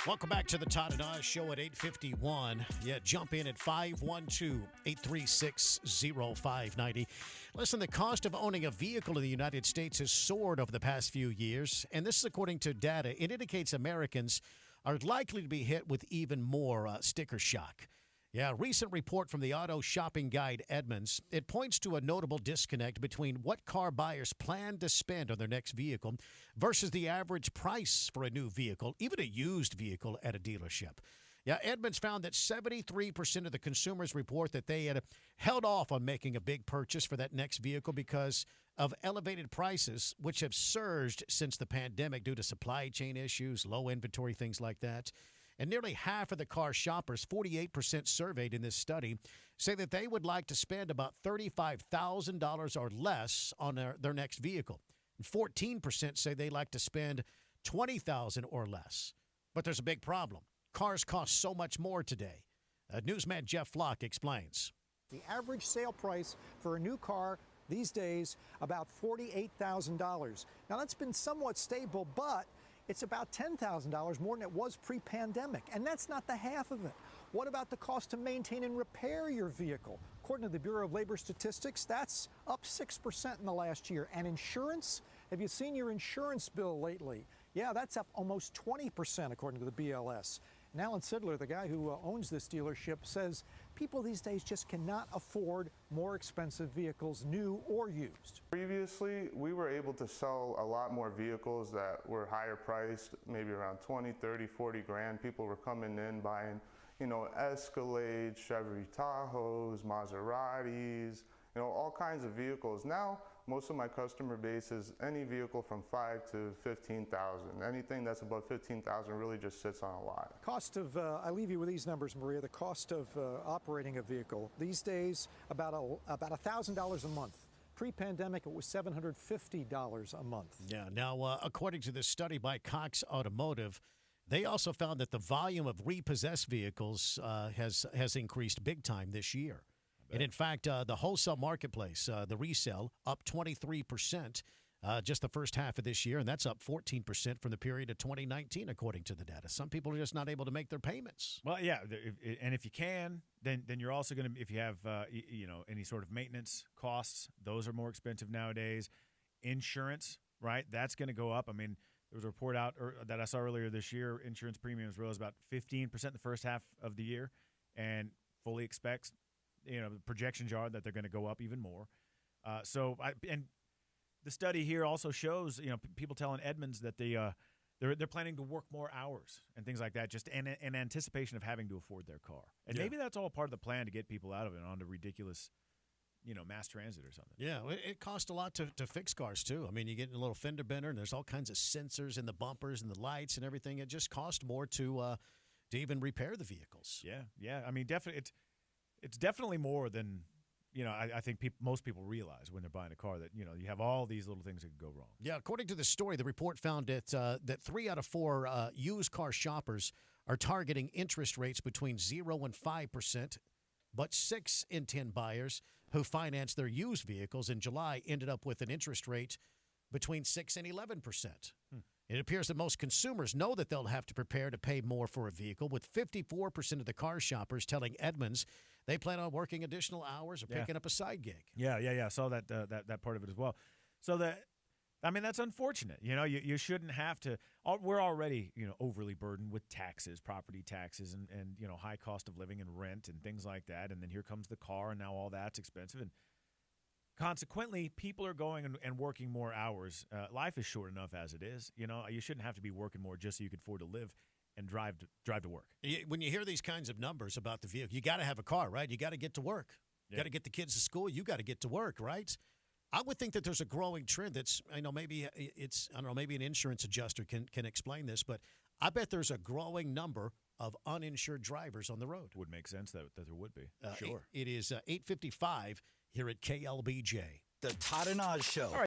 Welcome back to the Todd and Oz Show at 8:51. Yeah, jump in at 512-836-0590. Listen, the cost of owning a vehicle in the United States has soared over the past few years, and this is according to data. It indicates Americans are likely to be hit with even more sticker shock. Yeah, a recent report from the auto shopping guide Edmunds, it points to a notable disconnect between what car buyers plan to spend on their next vehicle versus the average price for a new vehicle, even a used vehicle at a dealership. Yeah, Edmunds found that 73% of the consumers report that they had held off on making a big purchase for that next vehicle because of elevated prices, which have surged since the pandemic due to supply chain issues, low inventory, things like that. And nearly half of the car shoppers, 48% surveyed in this study, say that they would like to spend about $35,000 or less on their next vehicle. And 14% say they like to spend $20,000 or less. But there's a big problem. Cars cost so much more today. Newsman Jeff Flock explains. The average sale price for a new car these days, about $48,000. Now, that's been somewhat stable, but it's about $10,000 more than it was pre-pandemic, and that's not the half of it. What about the cost to maintain and repair your vehicle? According to the Bureau of Labor Statistics, that's up 6% in the last year. And insurance? Have you seen your insurance bill lately? Yeah, that's up almost 20% according to the BLS. And Alan Sidler, the guy who owns this dealership, says people these days just cannot afford more expensive vehicles, new or used. Previously, we were able to sell a lot more vehicles that were higher priced, maybe around 20, 30, 40 grand. People were coming in buying, Escalades, Chevy Tahoes, Maseratis, all kinds of vehicles. Now, most of my customer base is any vehicle from $5,000 to $15,000. Anything that's above $15,000 really just sits on a lot. Cost of, I leave you with these numbers, Maria. The cost of operating a vehicle these days about $1,000 a month. Pre-pandemic, it was $750 a month. Yeah. Now, according to this study by Cox Automotive, they also found that the volume of repossessed vehicles has increased big time this year. And in fact, the wholesale marketplace, the resale, up 23% just the first half of this year, and that's up 14% from the period of 2019, according to the data. Some people are just not able to make their payments. Well, yeah, and if you can, then you're also going to, if you have any sort of maintenance costs, those are more expensive nowadays. Insurance, right? That's going to go up. I mean, there was a report out that I saw earlier this year. Insurance premiums rose about 15% the first half of the year, and fully expects. The projections are that they're going to go up even more. And the study here also shows, people telling Edmunds that they're planning to work more hours and things like that, just in anticipation of having to afford their car. And maybe that's all part of the plan to get people out of it onto ridiculous, mass transit or something. Yeah, it costs a lot to fix cars too. I mean, you get a little fender bender, and there's all kinds of sensors in the bumpers and the lights and everything. It just costs more to even repair the vehicles. Yeah. I mean, definitely. It's definitely more than, I think most people realize when they're buying a car that, you have all these little things that could go wrong. Yeah, according to the story, the report found that 3 out of 4 used car shoppers are targeting interest rates between 0 and 5%, but 6 in 10 buyers who financed their used vehicles in July ended up with an interest rate between 6 and 11%. It appears that most consumers know that they'll have to prepare to pay more for a vehicle, with 54% of the car shoppers telling Edmunds they plan on working additional hours or picking up a side gig. Yeah. I saw that part of it as well. So that's unfortunate. You shouldn't have to. We're already, overly burdened with taxes, property taxes, and high cost of living and rent and things like that. And then here comes the car, and now all that's expensive. And consequently, people are going and working more hours. Life is short enough as it is. You shouldn't have to be working more just so you can afford to live and drive to work. When you hear these kinds of numbers about the vehicle, you got to have a car, right? You got to get to work. You got to get the kids to school. You got to get to work, right? I would think that there's a growing trend that's, maybe an insurance adjuster can explain this, but I bet there's a growing number of uninsured drivers on the road. Would make sense that there would be. Sure. It is 8:55 here at KLBJ. The Todd and Oz Show.